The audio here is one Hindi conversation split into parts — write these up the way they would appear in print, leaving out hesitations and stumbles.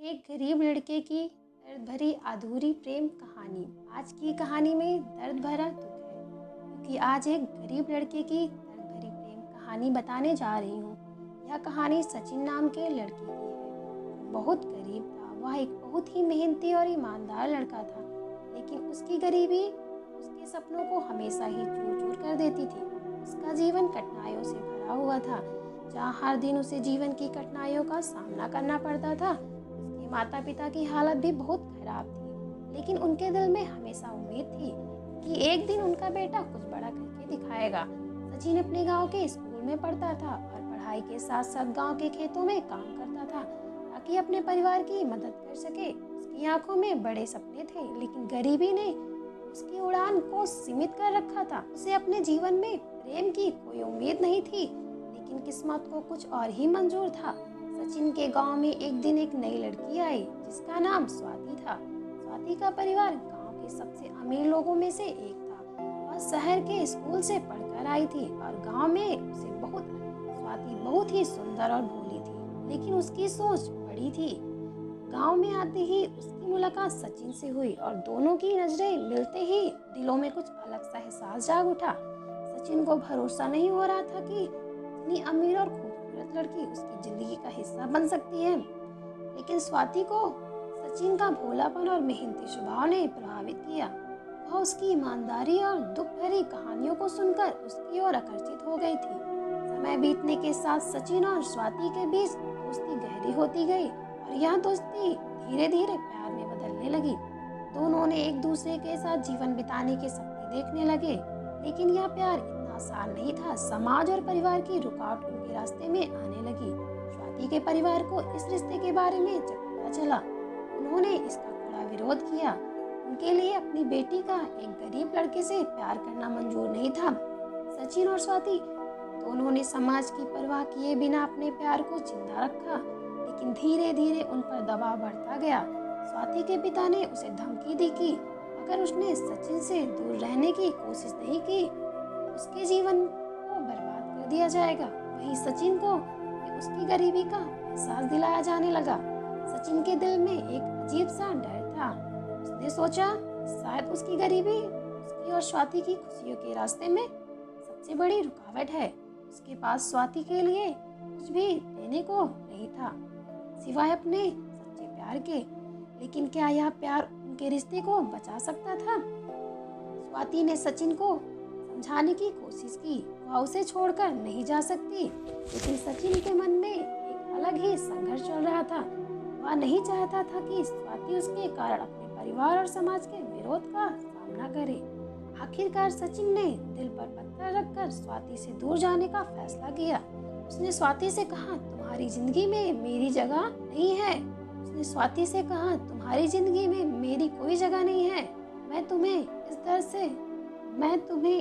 एक गरीब लड़के की दर्द भरी अधूरी प्रेम कहानी। आज की कहानी में दर्द भरा दुख है, क्योंकि आज एक गरीब लड़के की दर्द भरी प्रेम कहानी बताने जा रही हूँ। यह कहानी सचिन नाम के लड़के की है। बहुत गरीब था, वह एक बहुत ही मेहनती और ईमानदार लड़का था, लेकिन उसकी गरीबी उसके सपनों को हमेशा ही चूर चूर कर देती थी। उसका जीवन कठिनाइयों से भरा हुआ था, जहाँ हर दिन उसे जीवन की कठिनाइयों का सामना करना पड़ता था। उसके माता पिता की हालत भी बहुत खराब थी, लेकिन उनके दिल में हमेशा उम्मीद थी कि एक दिन उनका बेटा कुछ बड़ा करके दिखाएगा। सचिन अपने गांव के स्कूल में पढ़ता था और पढ़ाई के साथ साथ गांव के खेतों में काम करता था, ताकि अपने परिवार की मदद कर सके। उसकी आंखों में बड़े सपने थे, लेकिन गरीबी ने उसकी उड़ान को सीमित कर रखा था। उसे अपने जीवन में प्रेम की कोई उम्मीद नहीं थी, लेकिन किस्मत को कुछ और ही मंजूर था। सचिन के गांव में एक दिन एक नई लड़की आई, जिसका नाम स्वाति था। स्वाति का परिवार गांव के सबसे अमीर लोगों में से एक था। वह शहर के स्कूल से पढ़कर आई थी और गांव में स्वाति बहुत ही सुंदर और भोली थी, लेकिन उसकी सोच बड़ी थी। गांव में आते ही उसकी मुलाकात सचिन से हुई और दोनों की नजरें मिलते ही दिलों में कुछ अलग सा एहसास जाग उठा। सचिन को भरोसा नहीं हो रहा था कि इतनी अमीर और खूबसूरत लड़की उसकी जिंदगी का हिस्सा बन सकती है, लेकिन स्वाति को सचिन का भोलापन और मेहनती स्वभाव ने प्रभावित किया। वह उसकी ईमानदारी और दुख भरी कहानियों को सुनकर उसकी ओर आकर्षित हो गई थी। समय बीतने के साथ सचिन और स्वाति के बीच दोस्ती गहरी होती गई और यह दोस्ती धीरे धीरे प्यार में बदलने लगी। दोनों ने एक दूसरे के साथ जीवन बिताने के सपने देखने लगे, लेकिन यह प्यार इतना आसान नहीं था। समाज और परिवार की रुकावट उनके रास्ते में आने लगी। स्वाति के परिवार को इस रिश्ते के बारे में जब पता चला, उन्होंने इसका कड़ा विरोध किया। उनके लिए अपनी बेटी का एक गरीब लड़के से प्यार करना मंजूर नहीं था। सचिन और स्वाति दोनों ने समाज की परवाह किए बिना अपने प्यार को जिंदा रखा, लेकिन धीरे धीरे उन पर दबाव बढ़ता गया। स्वाति के पिता ने उसे धमकी दी कि अगर उसने सचिन से दूर रहने की कोशिश नहीं की, उसके जीवन को बर्बाद कर दिया जाएगा। वहीं सचिन को उसकी गरीबी का एहसास दिलाया जाने लगा। सचिन के दिल में एक अजीब सा डर था। उसने सोचा शायद उसकी गरीबी उसकी और स्वाति की खुशियों के रास्ते में सबसे बड़ी रुकावट है। उसके पास स्वाति के लिए कुछ भी देने को नहीं था, सिवाय अपने सच्चे प्यार के। लेकिन क्या यह प्यार उनके रिश्ते को बचा सकता था? स्वाति ने सचिन को समझाने की कोशिश की, वह उसे छोड़कर नहीं जा सकती, लेकिन सचिन के मन में एक अलग ही संघर्ष चल रहा था। वह नहीं चाहता था कि स्वाति उसके कारण अपने परिवार और समाज के विरोध का सामना करे। आखिरकार सचिन ने दिल पर पत्थर रखकर स्वाति से दूर जाने का फैसला किया। उसने स्वाति से कहा, तुम्हारी जिंदगी में मेरी जगह नहीं है। उसने स्वाति से कहा, तुम्हारी जिंदगी में मेरी कोई जगह नहीं है। मैं तुम्हें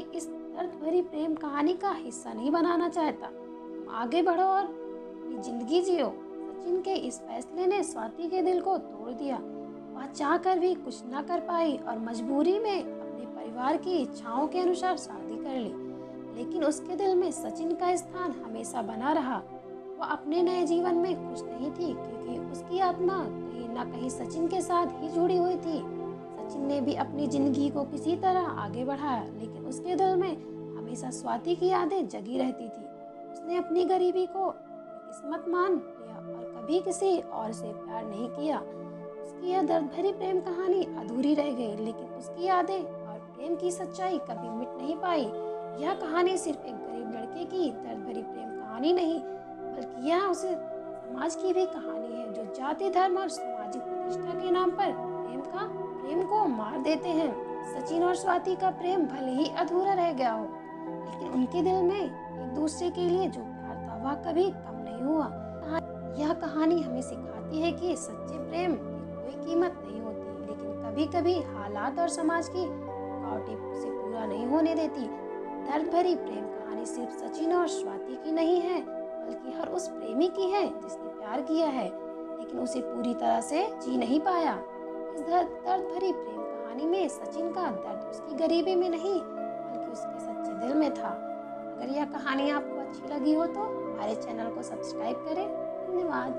इस दर्द भरी प्रेम कहानी का हिस्सा नहीं बनाना चाहता। तुम आगे बढ़ो और अपनी जिंदगी जियो। सचिन के इस फैसले ने स्वाति के दिल को तोड़ दिया। वह चाहकर भी कुछ न कर पाई और मजबूरी में अपने परिवार की इच्छाओं के अनुसार शादी कर ली। लेकिन उसके दिल में सचिन का स्थान हमेशा बना रहा। वह अपने नए जीवन में खुश नहीं थी, क्योंकि उसकी आत्मा कहीं न कहीं सचिन के साथ ही जुड़ी हुई थी। सचिन ने भी अपनी जिंदगी को किसी तरह आगे बढ़ाया, लेकिन उसके दिल में हमेशा स्वाति की यादें जगी रहती थी। उसने अपनी गरीबी को किस्मत मान लिया और कभी किसी और से प्यार नहीं किया। उसकी यह दर्द भरी प्रेम कहानी अधूरी रह गई, लेकिन उसकी यादें और प्रेम की सच्चाई कभी मिट नहीं पाई। यह कहानी सिर्फ एक गरीब लड़के की दर्द भरी प्रेम कहानी नहीं, बल्कि यह उसे समाज की भी कहानी है, जो जाति, धर्म और सामाजिक प्रतिष्ठा के नाम पर प्रेम को मार देते हैं। सचिन और स्वाति का प्रेम भले ही अधूरा रह गया हो, लेकिन उनके दिल में एक दूसरे के लिए जो प्यार था वह कभी कम नहीं हुआ। यह कहानी हमें सिखाती है कि सच्चे प्रेम की कोई कीमत नहीं होती, लेकिन कभी कभी हालात और समाज की रुकावटें उसे पूरा नहीं होने देती। दर्द भरी प्रेम कहानी सिर्फ सचिन और स्वाति की नहीं है, बल्कि हर उस प्रेमी की है जिसने प्यार किया है, लेकिन उसे पूरी तरह से जी नहीं पाया। इस दर्द भरी प्रेम कहानी में सचिन का दर्द उसकी गरीबी में नहीं, बल्कि उसके सच्चे दिल में था। अगर यह कहानी आपको अच्छी लगी हो तो हमारे चैनल को सब्सक्राइब करें। धन्यवाद।